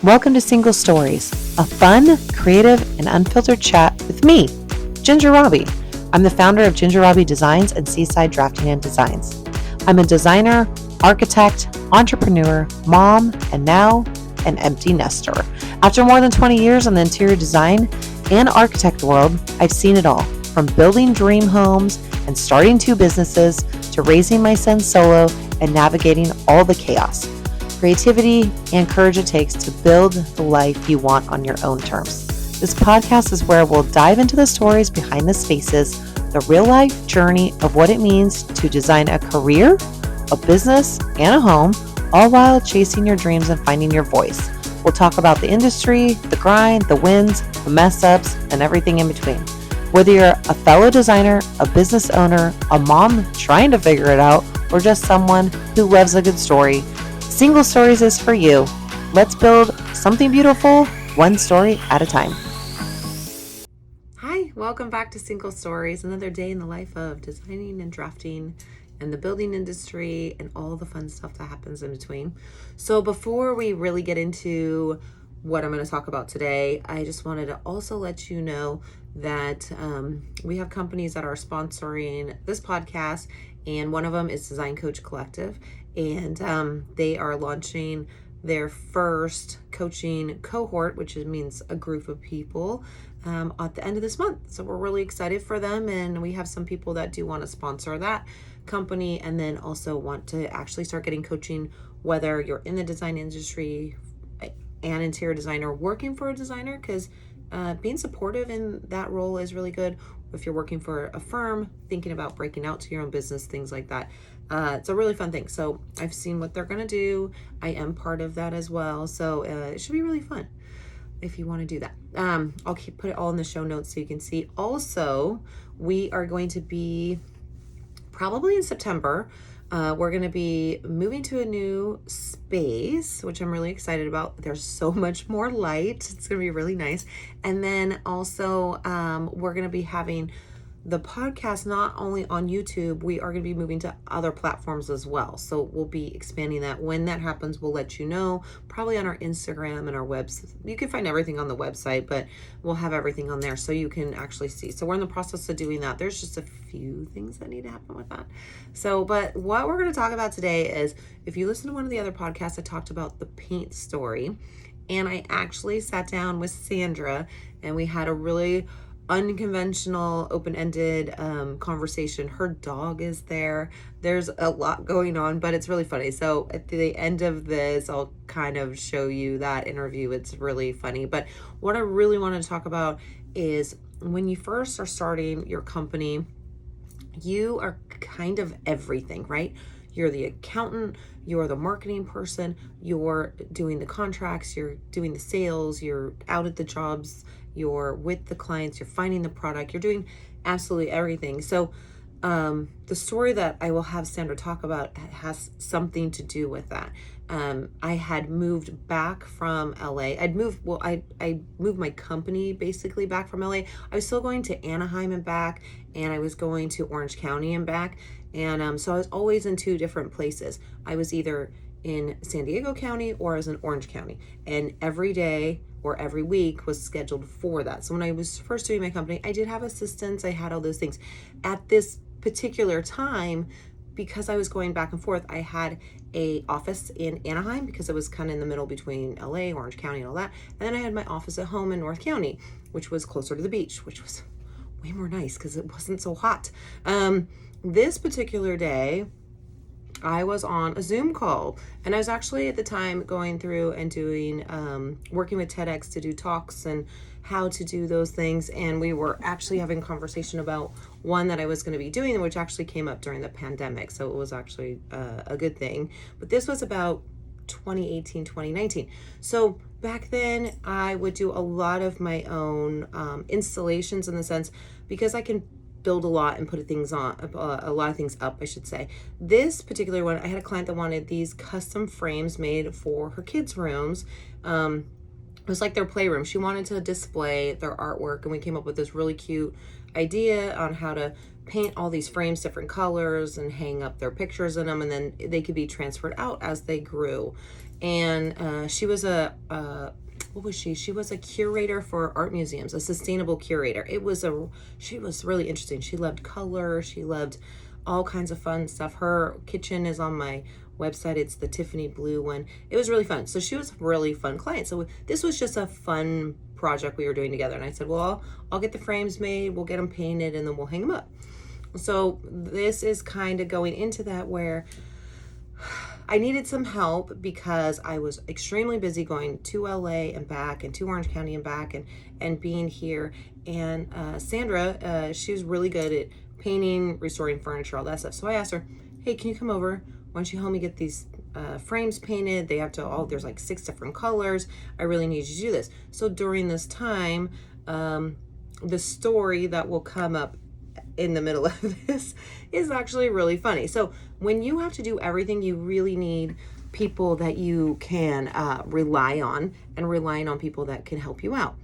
Welcome to Single Stories, a fun, creative, and unfiltered chat with me, Ginger Rabe. I'm the founder of Ginger Rabe Designs and Seaside Drafting and Designs. I'm a designer, architect, entrepreneur, mom, and now an empty nester. After more than 20 years in the interior design and architect world, I've seen it all, from building dream homes and starting 2 businesses to raising my son solo and navigating all the chaos, creativity, and courage it takes to build the life you want on your own terms. This podcast is where we'll dive into the stories behind the spaces, the real life journey of what it means to design a career, a business, and a home, all while chasing your dreams and finding your voice. We'll talk about the industry, the grind, the wins, the mess ups, and everything in between. Whether you're a fellow designer, a business owner, a mom trying to figure it out, or just someone who loves a good story, Single Stories is for you. Let's build something beautiful, one story at a time. Hi, welcome back to Single Stories, another day in the life of designing and drafting and the building industry and all the fun stuff that happens in between. So before we really get into what I'm going to talk about today, I just wanted to also let you know that we have companies that are sponsoring this podcast, and one of them is Design Coach Collective, and they are launching their first coaching cohort, which means a group of people, at the end of this month. So we're really excited for them, and we have some people that do want to sponsor that company and then also want to actually start getting coaching, whether you're in the design industry, an interior designer, working for a designer, because being supportive in that role is really good. If you're working for a firm, thinking about breaking out to your own business, things like that. It's a really fun thing. So I've seen what they're going to do. I am part of that as well. So it should be really fun if you want to do that. I'll put it all in the show notes so you can see. Also, we are going to be probably in September. We're going to be moving to a new space, which I'm really excited about. There's so much more light. It's going to be really nice. And then also, we're going to be having the podcast not only on YouTube, we are going to be moving to other platforms as well. So we'll be expanding that. When that happens, we'll let you know, probably on our Instagram and our website. You can find everything on the website, but we'll have everything on there so you can actually see. So we're in the process of doing that. There's just a few things that need to happen with that. So, but what we're going to talk about today is, if you listen to one of the other podcasts, I talked about the paint story, and I actually sat down with Sandra and we had a really unconventional, open-ended conversation. Her dog is there. There's a lot going on, but it's really funny. So at the end of this, I'll kind of show you that interview. It's really funny. But what I really want to talk about is, when you first are starting your company, you are kind of everything, right? You're the accountant, you're the marketing person, you're doing the contracts, you're doing the sales, you're out at the jobs, you're with the clients, you're finding the product, you're doing absolutely everything. So the story that I will have Sandra talk about has something to do with that. I had moved back from LA. I moved my company basically back from LA. I was still going to Anaheim and back, and I was going to Orange County and back. And so I was always in 2 different places. I was either in San Diego County or I was in Orange County. And every day or every week was scheduled for that. So when I was first doing my company, I did have assistants. I had all those things. At this particular time, because I was going back and forth, I had a office in Anaheim because it was kind of in the middle between LA, Orange County, and all that. And then I had my office at home in North County, which was closer to the beach, which was way more nice because it wasn't so hot. This particular day, I was on a Zoom call, and I was actually at the time going through and doing, working with TEDx to do talks and how to do those things. And we were actually having a conversation about one that I was going to be doing, which actually came up during the pandemic. So it was actually a good thing. But this was about 2018, 2019. So back then I would do a lot of my own installations, in the sense, because I can build a lot and put things on, a lot of things up, I should say. This particular one, I had a client that wanted these custom frames made for her kids' rooms. It was like their playroom. She wanted to display their artwork, and we came up with this really cute idea on how to paint all these frames different colors and hang up their pictures in them, and then they could be transferred out as they grew. and she was what was she? She was a curator for art museums, a sustainable curator. She was really interesting. She loved color. She loved all kinds of fun stuff. Her kitchen is on my website. It's the Tiffany blue one. It was really fun. So she was a really fun client. So this was just a fun project we were doing together. And I said, well, I'll get the frames made. We'll get them painted and then we'll hang them up. So this is kind of going into that where I needed some help because I was extremely busy going to LA and back and to Orange County and back and being here. And Sandra, she was really good at painting, restoring furniture, all that stuff. So I asked her, hey, can you come over? Why don't you help me get these frames painted? They have to there's like 6 different colors. I really need you to do this. So during this time, the story that will come up in the middle of this is actually really funny. So when you have to do everything, you really need people that you can rely on, and relying on people that can help you out.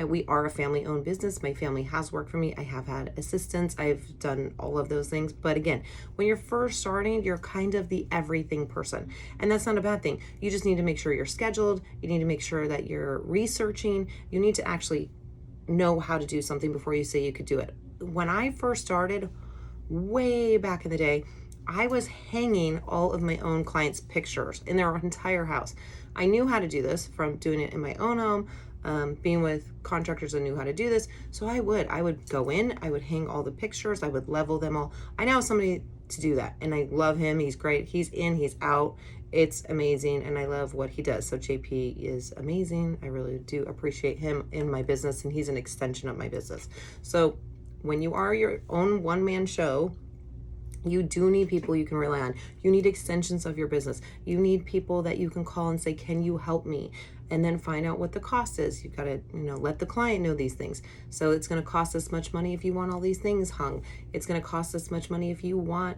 We are a family-owned business. My family has worked for me. I have had assistants. I've done all of those things. But again, when you're first starting, you're kind of the everything person. And that's not a bad thing. You just need to make sure you're scheduled. You need to make sure that you're researching. You need to actually know how to do something before you say you could do it. When I first started, way back in the day, I was hanging all of my own clients' pictures in their entire house. I knew how to do this from doing it in my own home, being with contractors that knew how to do this. So I would go in, I would hang all the pictures, I would level them all. I now have somebody to do that, and I love him. He's great. He's in, he's out. It's amazing, and I love what he does. So JP is amazing. I really do appreciate him in my business, and he's an extension of my business. So when you are your own one-man show, you do need people you can rely on. You need extensions of your business. You need people that you can call and say, can you help me? And then find out what the cost is. You've got to, let the client know these things. So it's going to cost this much money if you want all these things hung. It's going to cost this much money if you want,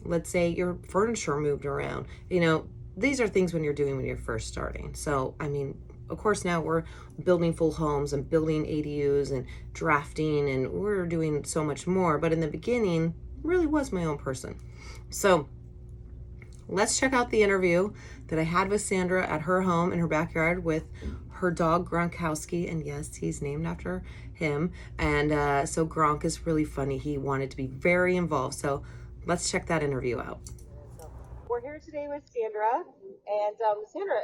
let's say, your furniture moved around. These are things when you're first starting. So, of course, now we're building full homes and building ADUs and drafting, and we're doing so much more. But in the beginning, really was my own person. So let's check out the interview that I had with Sandra at her home in her backyard with her dog Gronkowski, and yes, he's named after him. And so Gronk is really funny. He wanted to be very involved. So let's check that interview out. We're here today with Sandra, and Sandra,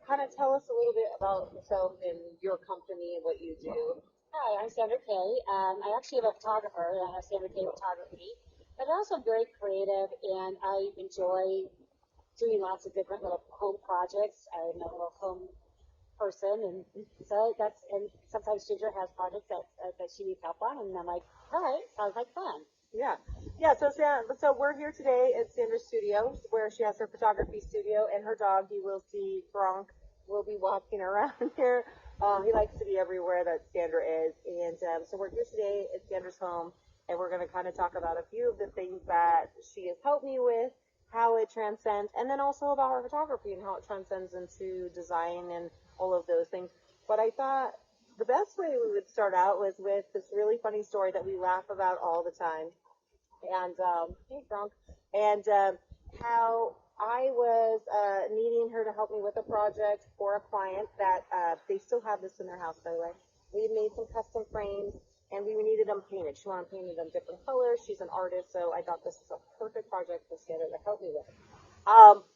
kind of tell us a little bit about yourself and your company and what you do. Hi, I'm Sandra Kay. I actually have a photographer. I have Sandra Kay Photography, but I'm also very creative, and I enjoy doing lots of different little home projects. I'm a little home person, and so and sometimes Ginger has projects that she needs help on, and I'm like, all right, sounds like fun. Yeah. Yeah, so we're here today at Sandra's studio, where she has her photography studio, and her dog, you will see Gronk, will be walking around here. He likes to be everywhere that Sandra is. And so we're here today at Sandra's home, and we're going to kind of talk about a few of the things that she has helped me with, how it transcends, and then also about her photography and how it transcends into design and all of those things. But I thought the best way we would start out was with this really funny story that we laugh about all the time. And hey, Gronk, and how I was needing her to help me with a project for a client that they still have this in their house, by the way. We had made some custom frames, and we needed them painted. She wanted painted them different colors. She's an artist, so I thought this was a perfect project for Sandra to help me with. Um,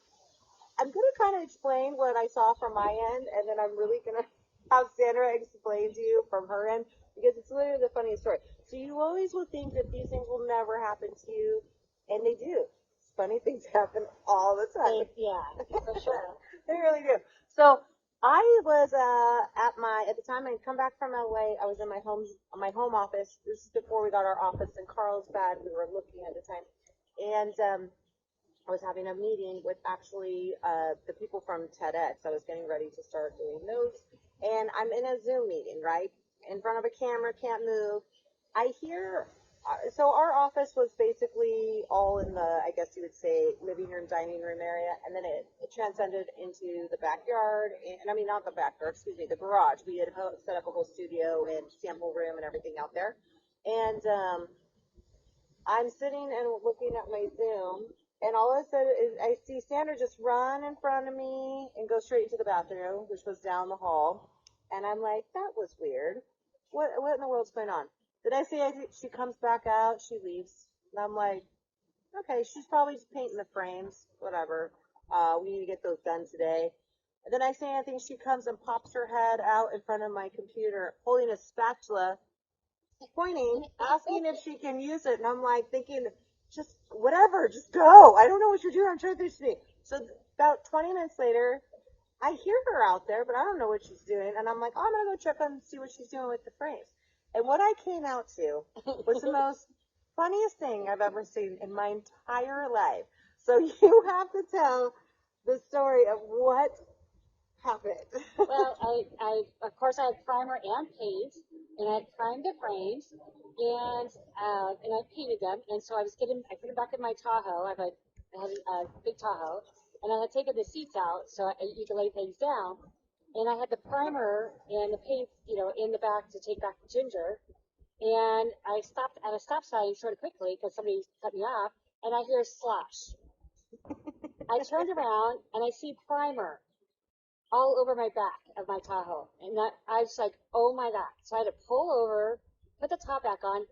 I'm going to kind of explain what I saw from my end, and then I'm really going to have Sandra explain to you from her end, because it's literally the funniest story. So you always will think that these things will never happen to you, and they do. Funny things happen all the time. Yeah, for sure. They really do. So I was at the time I'd come back from LA. I was in my home office. This is before we got our office in Carlsbad. We were looking at the time, and I was having a meeting with actually the people from TEDx. I was getting ready to start doing those, and I'm in a Zoom meeting, right? In front of a camera, can't move. I hear, so our office was basically all in the, I guess you would say, living room, dining room area, and then it transcended into the backyard, and I mean, not the backyard, excuse me, the garage. We had set up a whole studio and sample room and everything out there. And I'm sitting and looking at my Zoom, And all of a sudden, I see Sandra just run in front of me and go straight into the bathroom, which was down the hall. And I'm like, that was weird. What in the world's going on? The next day, she comes back out, she leaves. And I'm like, okay, she's probably just painting the frames, whatever. We need to get those done today. And then I say anything, she comes and pops her head out in front of my computer, holding a spatula, pointing, asking if she can use it. And I'm like thinking, just whatever, just go. I don't know what you're doing. I'm trying to finish the day. So about 20 minutes later, I hear her out there, but I don't know what she's doing. And I'm like, oh, I'm going to go check on and see what she's doing with the frames. And what I came out to was the most funniest thing I've ever seen in my entire life. So you have to tell the story of what happened. Well, I of course I had primer and paint, and I primed the frames, and I painted them, and so I put them back in my Tahoe. I had a big Tahoe, and I had taken the seats out so you could lay things down, and I had the primer and the paint, in the back to take back to Ginger, and I stopped at a stop sign sort of quickly because somebody cut me off, and I hear a slosh. I turned around and I see primer all over my back of my Tahoe. And I was like, oh my God. So I had to pull over, put the top back on.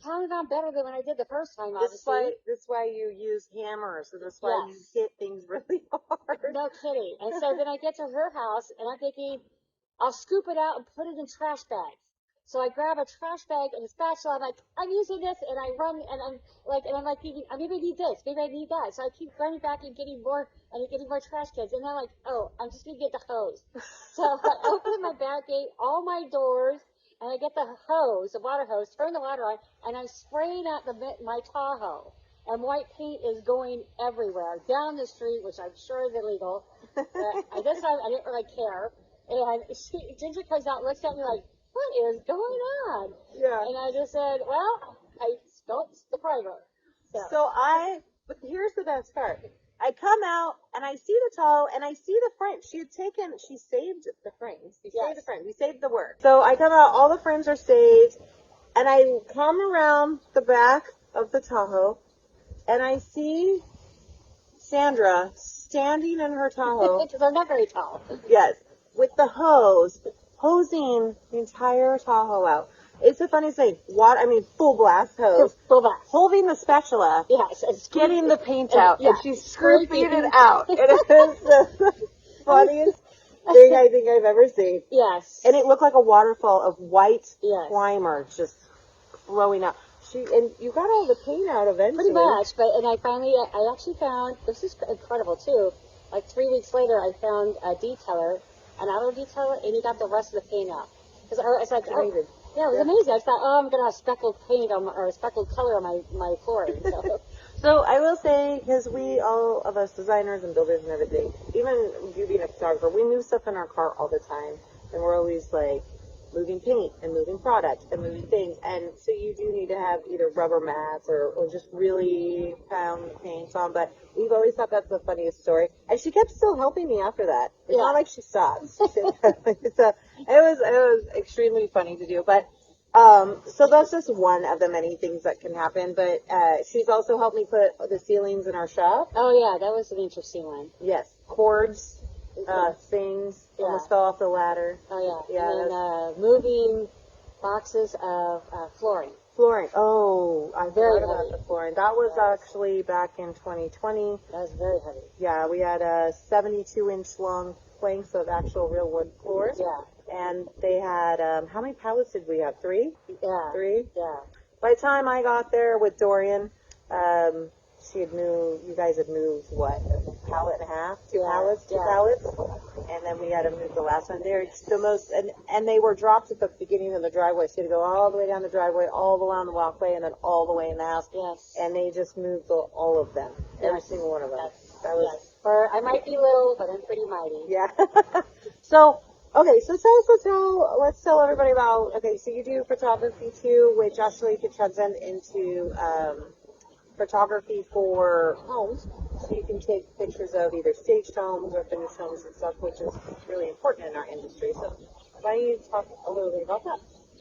Counted on better than when I did the first time, obviously. This is why you use hammers. So that's why you hit things really hard. No kidding. And so then I get to her house and I'm thinking, I'll scoop it out and put it in trash bags. So I grab a trash bag and a spatula. I'm like, I'm using this, and I run, and I'm like thinking, maybe I need this, maybe I need that. So I keep running back and getting more trash cans. And then I'm like, oh, I'm just gonna get the hose. So I open my back gate, all my doors, and I get the hose, the water hose, turn the water on, and I'm spraying out my Tahoe. And white paint is going everywhere, down the street, which I'm sure is illegal. At this time, I didn't really care. And Ginger comes out and looks at me like, what is going on? Yeah. And I just said, well, I spilled the primer. But here's the best part. I come out and I see the towel and I see the frame. She saved the frames. Saved the frames. We saved the work. So I come out, all the frames are saved, and I come around the back of the Tahoe and I see Sandra standing in her Tahoe. Because they're not very tall. Yes. With the hose, hosing the entire Tahoe out. It's the funniest thing. Full blast hose. Full blast. Holding the spatula. Yes. Getting the paint out. Yeah. And she's scooping it out. And it is the funniest thing I think I've ever seen. Yes. And it looked like a waterfall of white primer just flowing out. And you got all the paint out eventually. Pretty much. I actually found, this is incredible too, like 3 weeks later I found a detailer, an auto detailer, and he got the rest of the paint out. Because I was like, it was amazing. I thought, I'm going to have speckled paint or speckled color on my flooring. So I will say, because all of us designers and builders and everything, even you being a photographer, we move stuff in our car all the time. And we're always like moving paint and moving product and moving things. And so you do need to have either rubber mats or just really pound paints on. But we've always thought that's the funniest story. And she kept still helping me after that. It's not like she stopped. So it was extremely funny to do. But so that's just one of the many things that can happen. But she's also helped me put the ceilings in our shop. Oh yeah, that was an interesting one. Yes, cords, things almost fell off the ladder. Oh yeah. And then moving boxes of flooring. Flooring. Oh, I forgot about the flooring. That was actually back in 2020. That was very heavy. Yeah, we had a 72-inch long planks of actual real wood floors. Yeah. And they had, how many pallets did we have? 3? Yeah. 3? Yeah. By the time I got there with Dorian, you guys had moved, what, a pallet and a half? 2 pallets? 2 pallets? And then we had to move the last one. They're the most, and they were dropped at the beginning of the driveway. So you had to go all the way down the driveway, all the way on the walkway, and then all the way in the house. Yes. And they just moved all of them. Every single one of them. That was. Or I might be little, but I'm pretty mighty. Yeah. So, okay, so let's tell everybody about, so you do photography too, which actually could transcend into, photography for homes. So you can take pictures of either staged homes or finished homes and stuff, which is really important in our industry. So why don't you talk a little bit about that?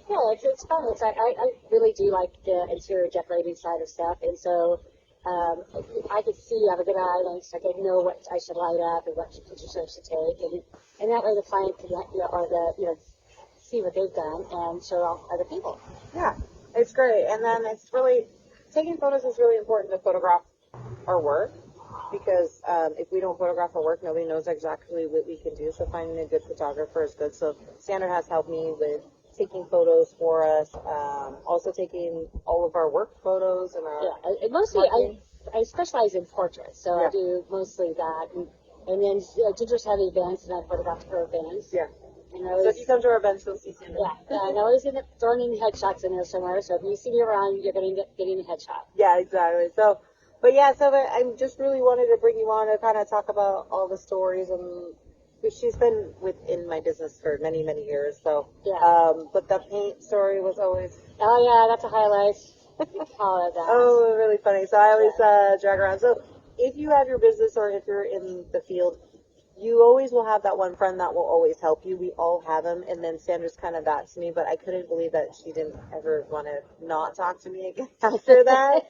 Yeah, it's fun. I really do like the interior decorating side of stuff. And so I could see, I have a good eye, and I could know what I should light up and what pictures I should take, and that way the client can, see what they've done and show off other people. Yeah, it's great. And then it's really, taking photos is really important to photograph our work, because if we don't photograph our work, nobody knows exactly what we can do. So finding a good photographer is good. So Sandra has helped me with taking photos for us, also taking all of our work photos and our Mostly I specialize in portraits, so I do mostly that, and then Ginger's have events, and I photograph her events. Yeah. And So if you come to our events, you'll see Sandra. Yeah, and I always end up throwing in headshots in there somewhere. So if you see me around, you're going to get getting a headshot. Yeah, exactly. So, but yeah, so I just really wanted to bring you on to kind of talk about all the stories, and she's been within my business for many, many years. So, but the paint story was always. Oh yeah, that's a highlight. Oh, really funny. So I always drag around. So if you have your business or if you're in the field, you always will have that one friend that will always help you. We all have them. And then Sandra's kind of that to me, but I couldn't believe that she didn't ever want to not talk to me again after that.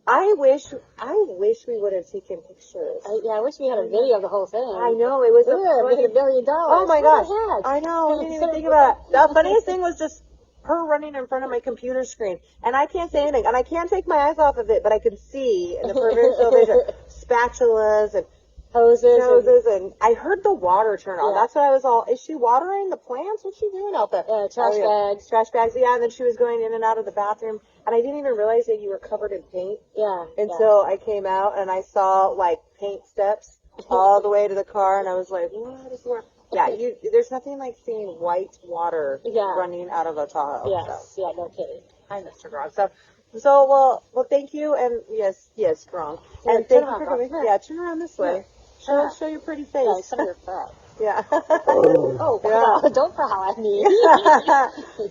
I wish we would have taken pictures. I wish we had a video of the whole thing. I know, it was make it $1 billion. Oh my gosh. I know, I didn't even think about it. The funniest thing was just her running in front of my computer screen, and I can't say anything, and I can't take my eyes off of it, but I could see in the peripheral vision spatulas and hoses, and I heard the water turn on. That's what I was all, is she watering the plants? What's she doing out there? Trash bags, yeah, and then she was going in and out of the bathroom, and I didn't even realize that you were covered in paint. So I came out, and I saw, like, paint steps all the way to the car, and I was like, what is going on? Yeah, there's nothing like seeing white water running out of a Tahoe. No kidding. Hi, Mr. Gronk. So well, thank you, and yes, Gronk. And thank you for coming. Yeah, turn around this way. Show your pretty face. Some of your fur. Yeah. Oh, don't prowl at me.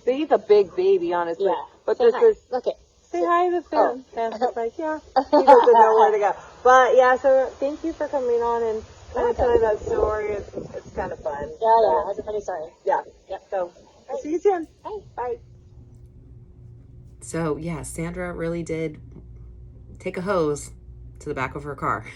He's a big baby, honestly. Yeah. But this is. Okay. Say hi to Finn. Sam's like, he doesn't know where to go. But yeah, so thank you for coming on and kind of telling that story. It's kind of fun. Yeah, that's a funny story. Yeah. So I'll see you soon. Bye. So yeah, Sandra really did take a hose to the back of her car.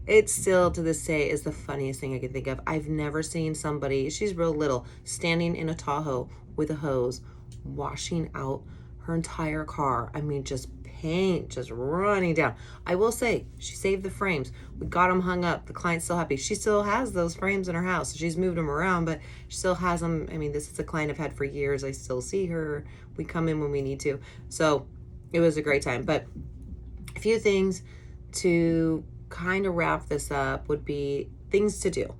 It still to this day is the funniest thing I can think of. I've never seen somebody, she's real little, standing in a Tahoe with a hose, washing out her entire car. I mean, just paint just running down. I will say, she saved the frames. We got them hung up. The client's still happy. She still has those frames in her house. She's moved them around, but she still has them. I mean, this is a client I've had for years. I still see her. We come in when we need to. So it was a great time. But a few things to kind of wrap this up would be things to do.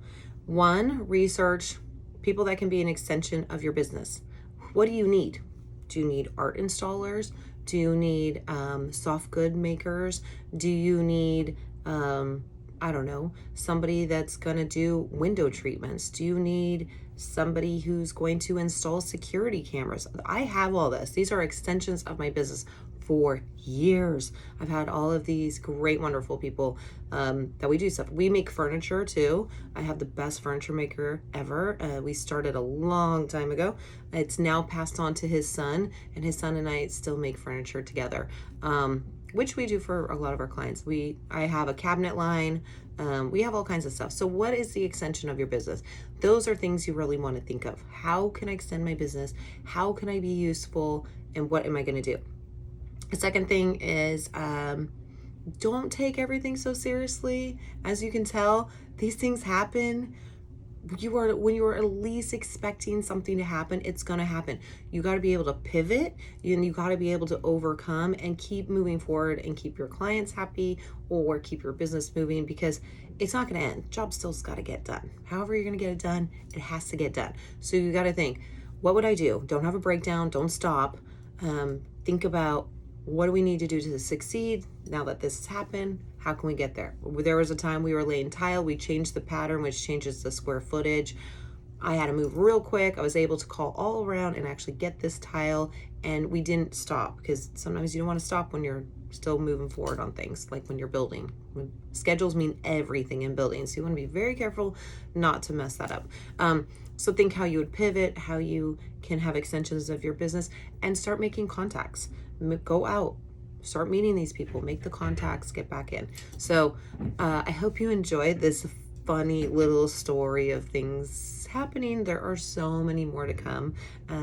One, research people that can be an extension of your business. What do you need? Do you need art installers? Do you need soft good makers? Do you need, I don't know, somebody that's going to do window treatments? Do you need somebody who's going to install security cameras? I have all this. These are extensions of my business for years. I've had all of these great, wonderful people that we do stuff. We make furniture too. I have the best furniture maker ever. We started a long time ago. It's now passed on to his son, and his son and I still make furniture together, which we do for a lot of our clients. I have a cabinet line. We have all kinds of stuff. So what is the extension of your business? Those are things you really want to think of. How can I extend my business? How can I be useful? And what am I going to do? The second thing is don't take everything so seriously. As you can tell, these things happen. When you are at least expecting something to happen, it's going to happen. You got to be able to pivot, and you got to be able to overcome and keep moving forward and keep your clients happy or keep your business moving, because it's not going to end. Job still's got to get done. However you're going to get it done, it has to get done. So you got to think, what would I do? Don't have a breakdown. Don't stop. Think about, what do we need to do to succeed now that this has happened? How can we get there? There was a time we were laying tile. We changed the pattern, which changes the square footage. I had to move real quick. I was able to call all around and actually get this tile, and we didn't stop, because sometimes you don't want to stop when you're still moving forward on things, like when you're building. Schedules mean everything in building, so you want to be very careful not to mess that up. So think how you would pivot, how you can have extensions of your business, and start making contacts. Go out, start meeting these people, make the contacts, get back in. So I hope you enjoyed this funny little story of things happening. There are so many more to come.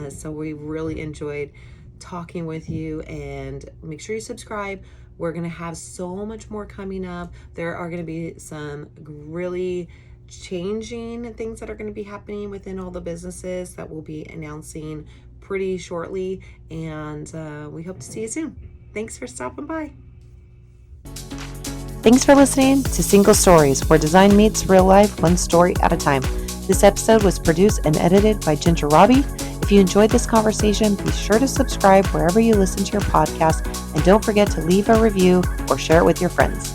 So we really enjoyed talking with you, and make sure you subscribe. We're going to have so much more coming up. There are going to be some really changing things that are going to be happening within all the businesses that we'll be announcing pretty shortly, and we hope to see you soon. Thanks for stopping by. Thanks for listening to Single Stories, where design meets real life, one story at a time. This episode was produced and edited by Ginger Rabe. If you enjoyed this conversation, be sure to subscribe wherever you listen to your podcast, and don't forget to leave a review or share it with your friends.